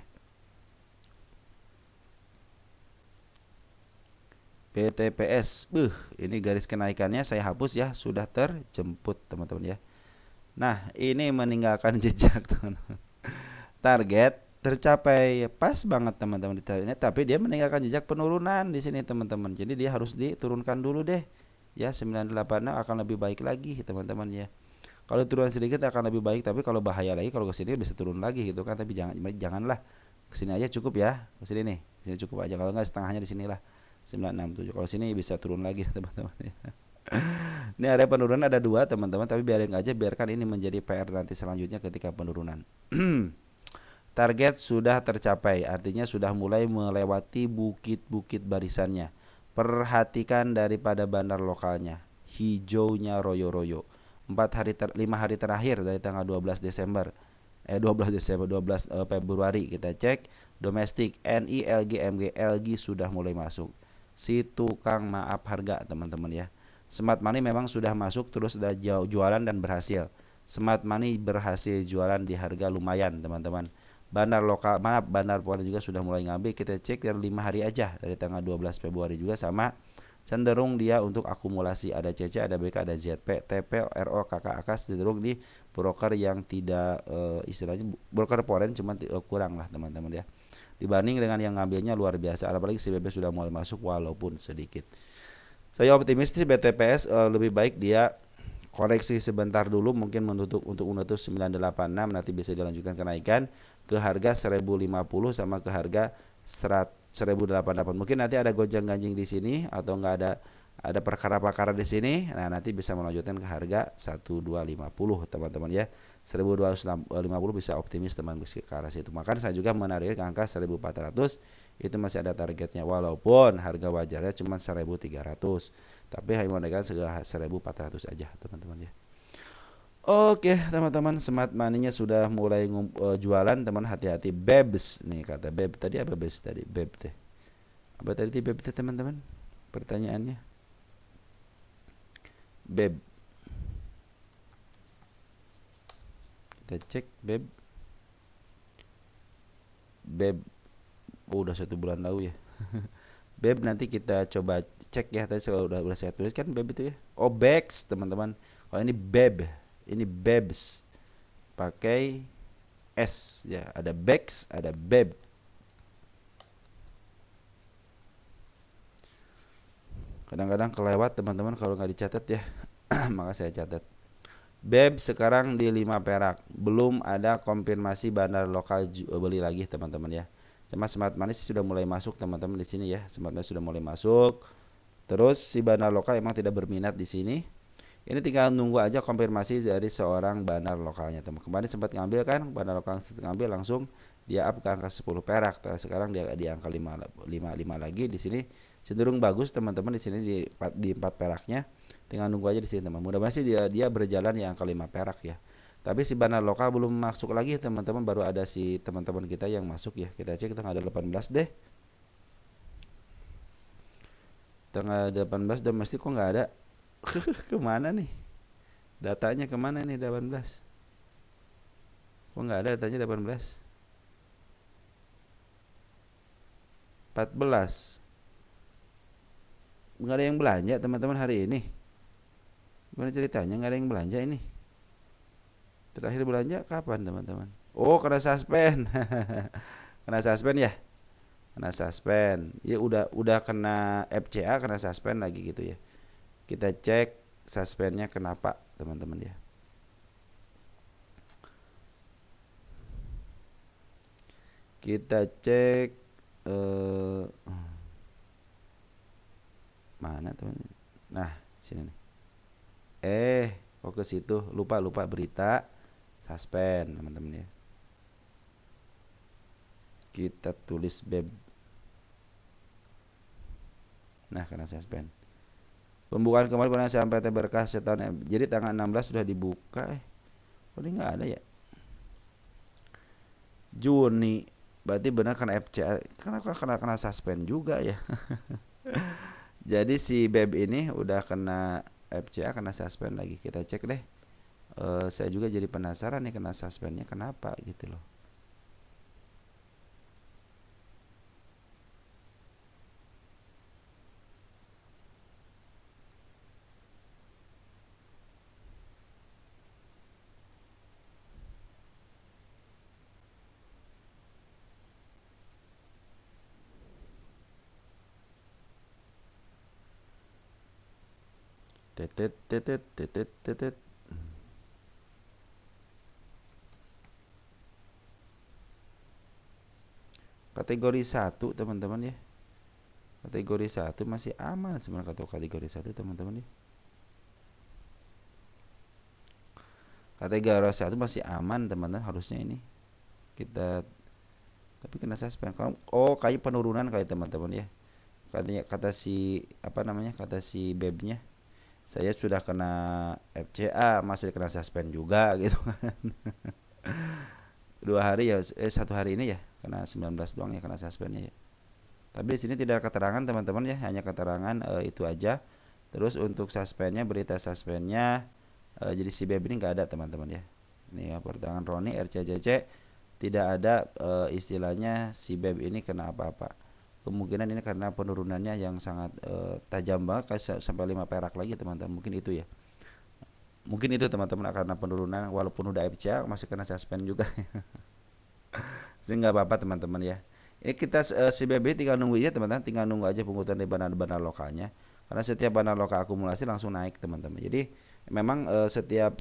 BTPS, ini garis kenaikannya saya hapus ya, sudah terjemput teman-teman ya. Nah ini meninggalkan jejak teman-teman. Target tercapai pas banget teman-teman di tahun ini, tapi dia meninggalkan jejak penurunan di sini teman-teman. Jadi dia harus diturunkan dulu deh ya. 986 akan lebih baik lagi teman-teman ya. Kalau turun sedikit akan lebih baik, tapi kalau bahaya lagi kalau ke sini bisa turun lagi gitu kan. Tapi janganlah ke sini aja cukup ya. Ke sini nih, sini cukup aja. Kalau enggak setengahnya di sinilah 967. Kalau sini bisa turun lagi teman-teman ya. Ini area penurunan ada 2 teman-teman, tapi biarin aja, biarkan ini menjadi PR nanti selanjutnya ketika penurunan. Target sudah tercapai, artinya sudah mulai melewati bukit-bukit barisannya. Perhatikan daripada bandar lokalnya, hijaunya royo-royo. 5 hari terakhir dari tanggal 12 Februari kita cek domestik NI LG MG LG sudah mulai masuk. Si tukang maaf harga teman-teman ya. Smart Money memang sudah masuk terus ada jualan dan berhasil. Smart Money berhasil jualan di harga lumayan teman-teman. Bandar lokal, bandar Foreign juga sudah mulai ngambil. Kita cek dari 5 hari aja dari tanggal 12 Februari juga sama. Cenderung dia untuk akumulasi, ada CC, ada BK, ada ZP, TP, RO, KKAK cenderung di broker yang tidak istilahnya broker Foreign cuma kurang lah teman-teman ya. Dibanding dengan yang ngambilnya luar biasa, apalagi CBB sudah mulai masuk walaupun sedikit. Saya optimistis BTPS lebih baik dia koreksi sebentar dulu, mungkin untuk menutup 986, nanti bisa dilanjutkan kenaikan ke harga 1050 sama ke harga 1088. Mungkin nanti ada gonjang-ganjing di sini atau enggak ada perkara-perkara di sini. Nah, nanti bisa melanjutkan ke harga 1250 teman-teman ya. 1250 bisa optimis teman ke arah situ. Makanya saya juga menarik ke angka 1400. Itu masih ada targetnya walaupun harga wajarnya cuma 1.300, tapi hanya menaikkan 1.400 aja teman-teman ya. Oke teman-teman, Smart Money-nya sudah mulai jualan teman, hati-hati bebs nih, kata beb tadi apa bebs tadi, beb teh apa tadi beb teh teman-teman pertanyaannya. BEB. Kita cek BEB. BEB udah 1 bulan lalu ya. BEB nanti kita coba cek ya. Tadi udah saya tulis kan BEB itu ya. Oh, BEX teman-teman. Kalau ini BEB, ini BEBS pakai S ya. Ada BEX, ada BEB. Kadang-kadang kelewat teman-teman kalau nggak dicatat ya. Maka saya catat. BEB sekarang di 5 perak. Belum ada konfirmasi bandar lokal beli lagi teman-teman ya. Cuma Smart Money sudah mulai masuk teman-teman di sini ya. Smart Money sudah mulai masuk. Terus si bandar lokal emang tidak berminat di sini. Ini tinggal nunggu aja konfirmasi dari seorang bandar lokalnya teman. Kemarin sempat ngambil kan, bandar lokal sempat ngambil langsung dia up ke angka 10 perak. Sekarang dia di angka 5 lagi di sini cenderung bagus teman-teman di sini di 4 peraknya. Tinggal nunggu aja di sini teman. Mudah-mudahan sih dia berjalan di angka 5 perak ya. Tapi si bandar lokal belum masuk lagi teman-teman, baru ada si teman-teman kita yang masuk ya. Kita cek tanggal 18 deh. Tanggal 18 domestik kok nggak ada. Kemana nih? Datanya kemana nih 18? Kok nggak ada datanya 18? 14. Nggak ada yang belanja teman-teman hari ini. Gimana ceritanya nggak ada yang belanja ini? Terakhir belanja kapan teman-teman? Oh, kena suspend. Kena suspend ya? Kena suspend. Ya udah kena FCA, kena suspend lagi gitu ya. Kita cek suspendnya kenapa teman-teman ya. Kita cek mana teman? Nah, sini nih. Kok ke situ? Lupa berita suspend teman-teman ya. Kita tulis BEB. Nah, kena suspend. Pembukaan kemarin pernah sampai berkah setahun. Jadi tanggal 16 sudah dibuka. Kok ini nggak ada ya? Juni. Berarti benar kena FCA. Kena suspend juga ya. Jadi si BEB ini udah kena FCA, kena suspend lagi. Kita cek deh. Saya juga jadi penasaran nih kena suspendnya kenapa gitu loh. Tetet. Kategori 1 teman-teman ya. Kategori 1 masih aman sebenarnya kategori 1 teman-teman ya. Kategori 1 masih aman teman-teman harusnya ini. Tapi kena suspend. Kayak penurunan kali teman-teman ya. Kata si kata si BEB-nya. Saya sudah kena FCA masih kena suspend juga gitu kan. 2 hari ya, 1 hari ini ya kena 19 doang ya kena suspendnya ya. Tapi di sini tidak ada keterangan teman-teman ya, hanya keterangan itu aja. Terus untuk suspendnya, berita suspendnya jadi si BEB ini nggak ada teman-teman ya. Ini ya pertangan Roni RCCC tidak ada istilahnya si BEB ini kena apa-apa. Kemungkinan ini karena penurunannya yang sangat tajam banget sampai 5 perak lagi teman-teman. Mungkin itu ya. Mungkin itu teman-teman karena penurunan walaupun udah FCA masih kena suspend juga. Jadi nggak apa-apa teman-teman ya. Ini kita si BB tinggal nunggu aja teman-teman, tinggal nunggu aja pengukuran dari bandar-bandar lokalnya. Karena setiap bandar lokal akumulasi langsung naik teman-teman. Jadi memang setiap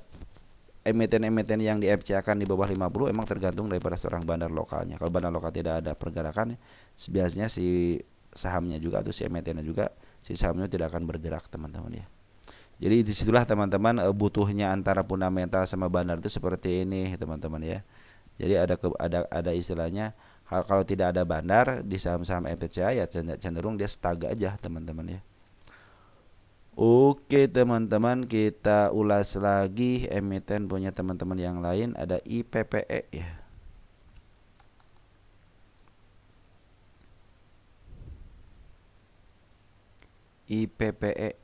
emiten-emiten yang di FCA kan di bawah 50 emang tergantung daripada seorang bandar lokalnya. Kalau bandar lokal tidak ada pergerakan, biasanya si sahamnya juga atau si emitennya juga si sahamnya tidak akan bergerak teman-teman ya. Jadi disitulah teman-teman butuhnya antara fundamental sama bandar itu seperti ini teman-teman ya. Jadi ada istilahnya kalau tidak ada bandar di saham-saham FCA ya cenderung dia stag aja teman-teman ya. Oke teman-teman, kita ulas lagi emiten punya teman-teman yang lain. Ada IPPE ya. IPPE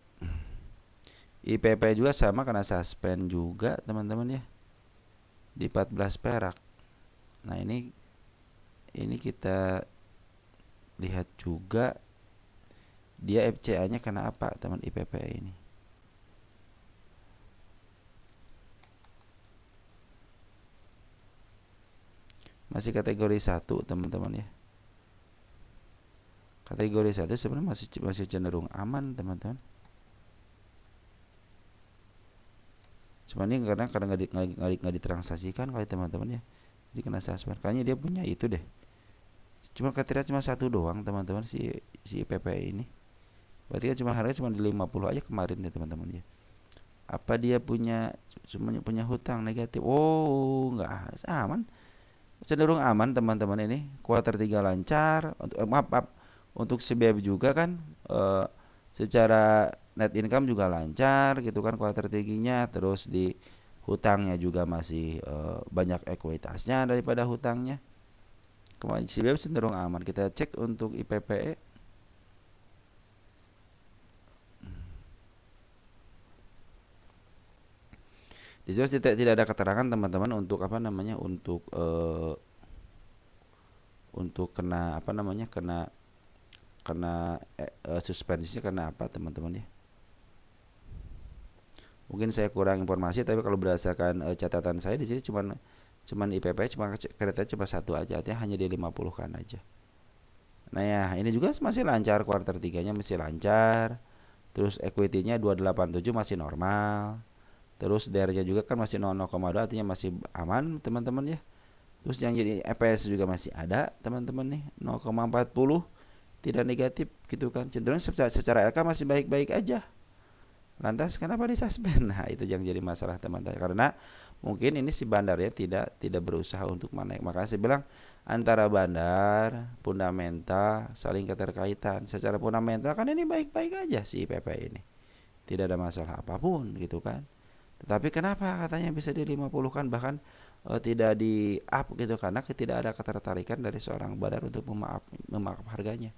IPP juga sama, kena suspend juga teman-teman ya, di 14 perak. Nah ini kita lihat juga dia FCA-nya kena apa teman IPP ini. Masih kategori 1 teman-teman ya. Kategori 1 sebenarnya masih cenderung aman teman-teman. Cuma ini karena nggak ditransaksikan kali teman-teman ya, jadi kena suspend. Kayaknya dia punya itu deh. Cuma kriteria cuma satu doang teman-teman si IPP ini. Berarti kan cuma harga cuma di 50 aja kemarin ya teman-teman ya. Apa dia punya hutang negatif? Oh, nggak aman. Cenderung aman teman-teman ini. Kuartal 3 lancar. Maaf, untuk CBF juga kan secara net income juga lancar gitu kan kuartal 3-nya, terus di hutangnya juga masih banyak ekuitasnya daripada hutangnya. Kemarin CBF cenderung aman. Kita cek untuk IPPE. Di sini tidak ada keterangan teman-teman untuk apa namanya, untuk kena apa namanya, kena suspensinya karena apa teman-teman ya. Mungkin saya kurang informasi, tapi kalau berdasarkan catatan saya di sini cuman IPP cuma kereta cuma satu aja, artinya hanya di 50 kan aja. Nah ya, ini juga masih lancar, kuartal 3-nya masih lancar. Terus equity-nya 287 masih normal. Terus DR-nya juga kan masih 0,2, artinya masih aman teman-teman ya. Terus yang jadi EPS juga masih ada teman-teman nih, 0,40, tidak negatif gitu kan. Cenderung secara LK masih baik-baik aja. Lantas kenapa disuspend? Nah, itu yang jadi masalah teman-teman. Karena mungkin ini si bandarnya tidak berusaha untuk menaik. Makanya saya bilang antara bandar, fundamental saling keterkaitan. Secara fundamental kan ini baik-baik aja si IPP ini. Tidak ada masalah apapun gitu kan. Tetapi kenapa katanya bisa di 50 kan, bahkan tidak di up gitu, karena tidak ada ketertarikan dari seorang bandar untuk memaaf harganya.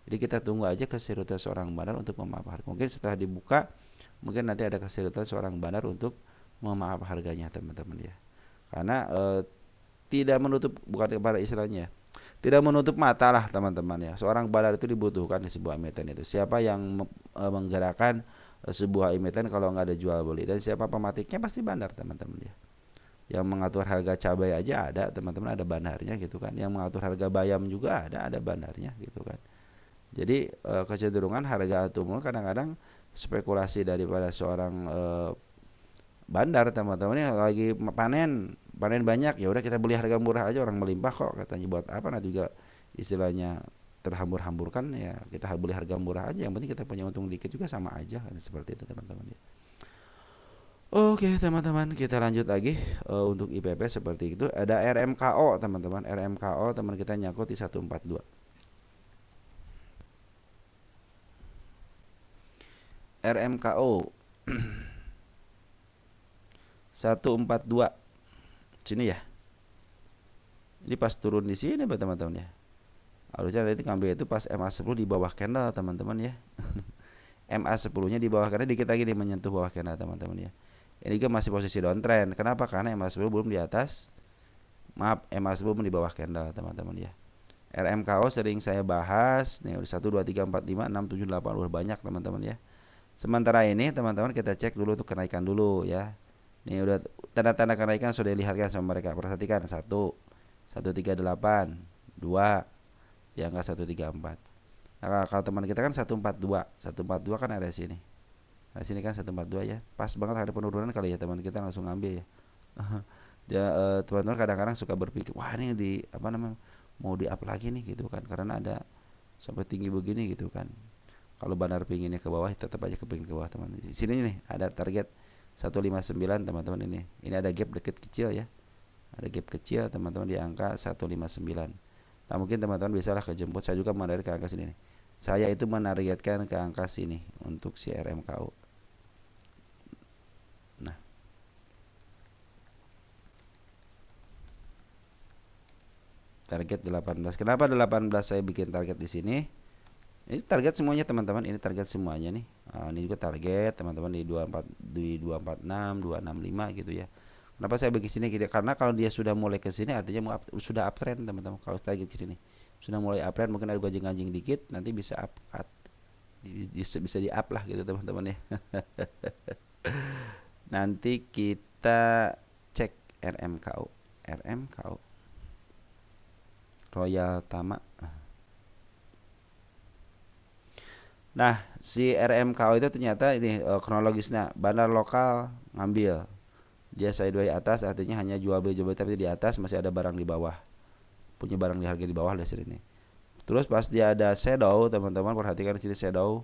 Jadi kita tunggu aja keseriusan seorang bandar untuk memaaf harga. Mungkin setelah dibuka, mungkin nanti ada keseriusan seorang bandar untuk memaaf harganya teman-teman ya. Karena tidak menutup, bukan kepada istilahnya, tidak menutup mata lah teman-teman ya. Seorang bandar itu dibutuhkan di sebuah emiten itu. Siapa yang menggerakkan sebuah emiten kalau nggak ada jual beli, dan siapa pematiknya pasti bandar teman-teman ya. Yang mengatur harga cabai aja ada teman-teman, ada bandarnya gitu kan. Yang mengatur harga bayam juga ada bandarnya gitu kan. Jadi kecenderungan harga tumbuh kadang-kadang spekulasi daripada seorang bandar teman-teman yang lagi panen banyak, ya udah kita beli harga murah aja, orang melimpah kok katanya, buat apa nanti juga istilahnya terhambur-hamburkan ya, kita beli harga murah aja, yang penting kita punya untung dikit juga sama aja kan, seperti itu teman-teman ya. Oke teman-teman, kita lanjut lagi untuk IPP seperti itu. Ada RMKO teman-teman, RMKO teman kita nyangkut di 142. RMKO 142 sini ya. Ini pas turun di sini teman-teman ya. Harusnya nanti ngambil itu pas MA10 di bawah candle teman-teman ya. MA10-nya di bawah candle, dikit lagi nih menyentuh bawah candle teman-teman ya. Ini juga masih posisi downtrend. Kenapa? Karena MA10 belum di atas. Maaf, MA10 belum di bawah candle teman-teman ya. RMKO sering saya bahas nih, 1 2 3 4 5 6 7 8 udah banyak teman-teman ya. Sementara ini teman-teman kita cek dulu untuk kenaikan dulu ya. Nih udah tanda-tanda kenaikan sudah dilihatkan sama mereka. Perhatikan 1 138 2 di angka 134. Nah, kalau teman kita kan 142 kan ada di sini. Di sini kan 142 ya. Pas banget ada penurunan kali ya, teman kita langsung ngambil ya. Dia teman-teman kadang-kadang suka berpikir, wah ini di apa namanya, mau di up lagi nih gitu kan, karena ada sampai tinggi begini gitu kan. Kalau bandar pinginnya ke bawah, tetap aja kepingin ke bawah teman. Di sini nih ada target 159 teman-teman ini. Ini ada gap deket kecil ya. Ada gap kecil teman-teman di angka 159. Nah, mungkin teman-teman bisalah kejemput. Saya juga menarget ke angka sini nih. Saya itu menargetkan ke angka sini untuk si RMKO. Nah, target 18. Kenapa 18 saya bikin target di sini? Ini target semuanya teman-teman. Ini target semuanya nih. Ini juga target teman-teman di 24, di 246, 265 gitu ya. Kenapa saya bagi sini gitu? Karena kalau dia sudah mulai ke sini artinya sudah uptrend teman-teman. Kalau target sini sudah mulai uptrend, mungkin ada gajing-gajing dikit, nanti bisa bisa di up lah gitu teman-teman ya. Nanti kita cek RMKO Royal Tama. Nah, si RMKO itu ternyata ini kronologisnya bandar lokal ngambil. Dia sideways atas artinya hanya jual beli tapi di atas masih ada barang di bawah. Punya barang di harga di bawah dari sini. Terus pas dia ada shadow, teman-teman perhatikan di sini shadow,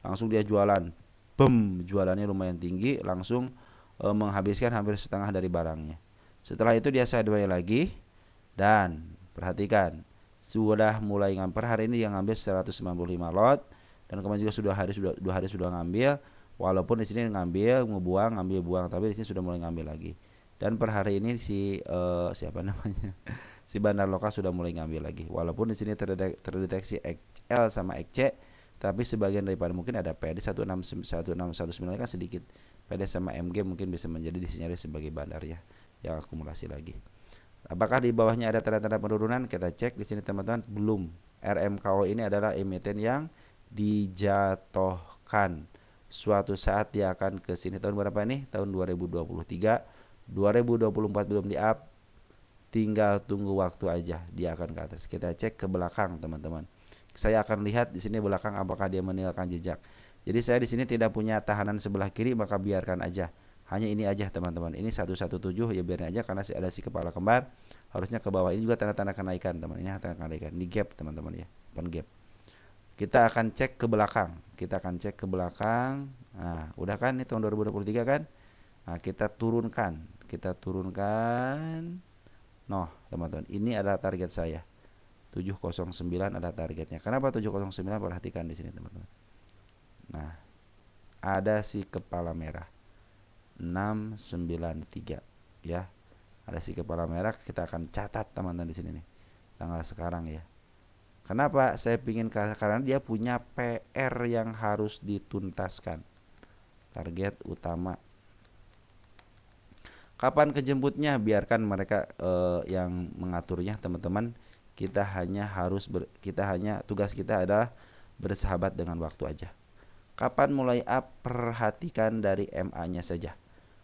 langsung dia jualan. Bem, jualannya lumayan tinggi, langsung menghabiskan hampir setengah dari barangnya. Setelah itu dia sideways lagi dan perhatikan sudah mulai ngambil hari ini yang ngambil 195 lot dan kemarin juga dua hari sudah ngambil, walaupun di sini ngambil ngambil buang, tapi di sini sudah mulai ngambil lagi. Dan per hari ini si siapa namanya si bandar lokal sudah mulai ngambil lagi, walaupun di sini terdeteksi XL sama XC, tapi sebagian daripada mungkin ada PD 1619 kan sedikit, PD sama MG mungkin bisa menjadi disinyalir sebagai bandar ya, yang akumulasi lagi. Apakah di bawahnya ada tanda-tanda penurunan? Kita cek di sini teman-teman, belum. RMKO ini adalah emiten yang dijatuhkan. Suatu saat dia akan ke sini. Tahun berapa ini? Tahun 2023. 2024 belum di up. Tinggal tunggu waktu aja, dia akan ke atas. Kita cek ke belakang teman-teman. Saya akan lihat di sini belakang apakah dia meninggalkan jejak. Jadi saya di sini tidak punya tahanan sebelah kiri, maka biarkan aja. Hanya ini aja teman-teman. Ini 117 ya biarin aja karena ada si kepala kembar. Harusnya ke bawah. Ini juga tanda-tanda kenaikan teman. Ini tanda kenaikan. Ini gap teman-teman ya. Open gap. Kita akan cek ke belakang. Nah, udah kan ini tahun 2023 kan? Nah, kita turunkan. Noh, teman-teman. Ini adalah target saya. 709 ada targetnya. Kenapa 709? Perhatikan di sini teman-teman. Nah, ada si kepala merah. 693 ya. Ada si kepala merah, kita akan catat teman-teman di sini nih. Tanggal sekarang ya. Kenapa saya pingin? Karena dia punya PR yang harus dituntaskan. Target utama. Kapan kejemputnya? Biarkan mereka yang mengaturnya, teman-teman. Tugas kita adalah bersahabat dengan waktu aja. Kapan mulai up? Perhatikan dari MA-nya saja.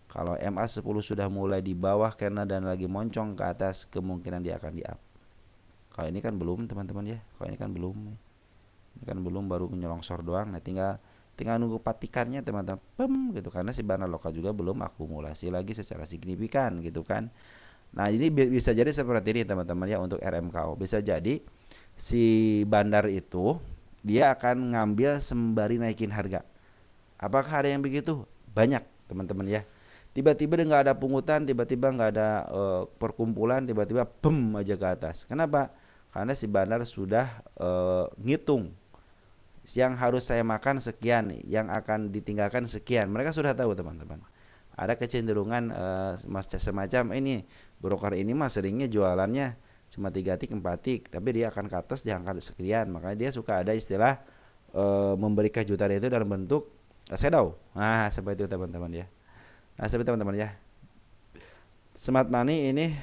Kalau MA 10 sudah mulai di bawah karena dan lagi moncong ke atas, kemungkinan dia akan di up. Kalau ini kan belum teman-teman ya. Ini kan belum, baru nyelongsor doang. Nah, tinggal nunggu patikannya teman-teman. Gitu, karena si bandar lokal juga belum akumulasi lagi secara signifikan gitu kan. Nah, ini bisa jadi seperti ini teman-teman ya untuk RMKO. Bisa jadi si bandar itu dia akan ngambil sembari naikin harga. Apakah ada yang begitu? Banyak teman-teman ya. Tiba-tiba nggak ada pungutan, tiba-tiba nggak ada perkumpulan, tiba-tiba aja ke atas. Kenapa? Karena si bandar sudah ngitung yang harus saya makan sekian, yang akan ditinggalkan sekian. Mereka sudah tahu teman-teman. Ada kecenderungan semacam ini broker ini mah seringnya jualannya cuma 3 tik 4 tik, tapi dia akan cut loss di angka sekian. Makanya dia suka ada istilah memberi kejutan itu dalam bentuk shadow. Nah, seperti itu teman-teman ya. Nah, seperti teman-teman ya. Smart money ini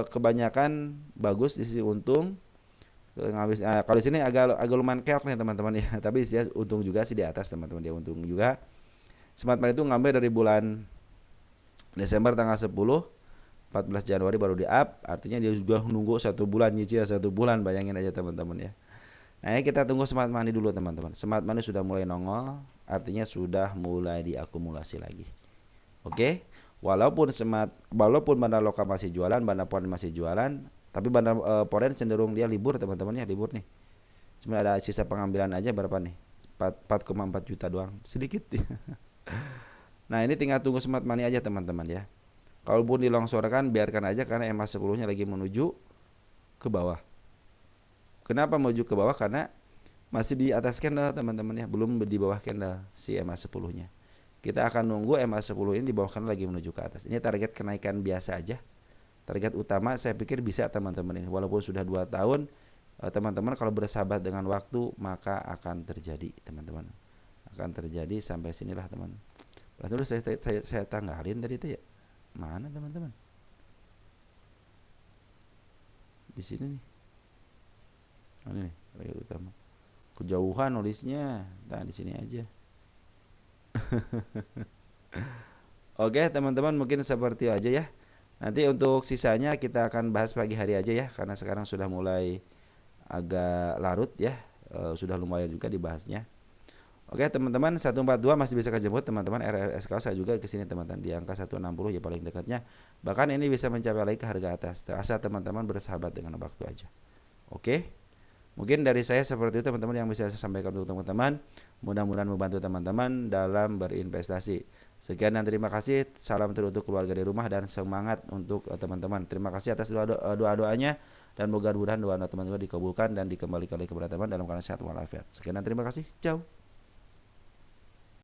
kebanyakan bagus di sisi untung. Kalau di sini agak lumayan keok nih teman-teman ya. Tapi dia untung juga sih di atas teman-teman, dia untung juga. Smart money itu ngambil dari bulan Desember tanggal 10, 14 Januari baru di up. Artinya dia juga nunggu 1 bulan, nyicil 1 bulan, bayangin aja teman-teman ya. Nah, ini kita tunggu smart money dulu teman-teman. Smart money sudah mulai nongol, artinya sudah mulai diakumulasi lagi. Oke, walaupun bandar lokal masih jualan, bandar foreign masih jualan, tapi bandar foreign cenderung dia libur teman-teman ya, libur nih. Cuma ada sisa pengambilan aja berapa nih? 4,4 juta doang, sedikit. Nah, ini tinggal tunggu smart money aja teman-teman ya. Kalaupun dilongsorkan biarkan aja karena MA 10-nya lagi menuju ke bawah. Kenapa menuju ke bawah? Karena masih di atas candle teman-teman ya, belum di bawah candle si MA 10-nya. Kita akan nunggu MA 10 ini di bawah candle lagi menuju ke atas. Ini target kenaikan biasa aja. Target utama saya pikir bisa teman-teman ini. Walaupun sudah 2 tahun, teman-teman kalau bersahabat dengan waktu maka akan terjadi teman-teman. akan terjadi. Sampai sinilah teman. Lalu saya tanggalin tadi itu ya. Mana teman-teman? Di sini nih. Ini nih, variabel utama. Kejauhan nulisnya. Nah, di sini aja. Oke, teman-teman, mungkin seperti aja ya. Nanti untuk sisanya kita akan bahas pagi hari aja ya, karena sekarang sudah mulai agak larut ya. Sudah lumayan juga dibahasnya. Oke teman-teman, 142 masih bisa kejemput teman-teman. RSK saya juga ke sini teman-teman di angka 160 ya paling dekatnya. Bahkan ini bisa mencapai lagi ke harga atas. Terasa teman-teman bersahabat dengan waktu aja. Oke. Mungkin dari saya seperti itu teman-teman yang bisa saya sampaikan untuk teman-teman. Mudah-mudahan membantu teman-teman dalam berinvestasi. Sekian dan terima kasih. Salam terus untuk keluarga di rumah dan semangat untuk teman-teman. Terima kasih atas doa-doanya dan mudah-mudahan doa teman-teman dikabulkan dan dikembalikan kepada teman dalam keadaan sehat walafiat. Sekian dan terima kasih. Ciao.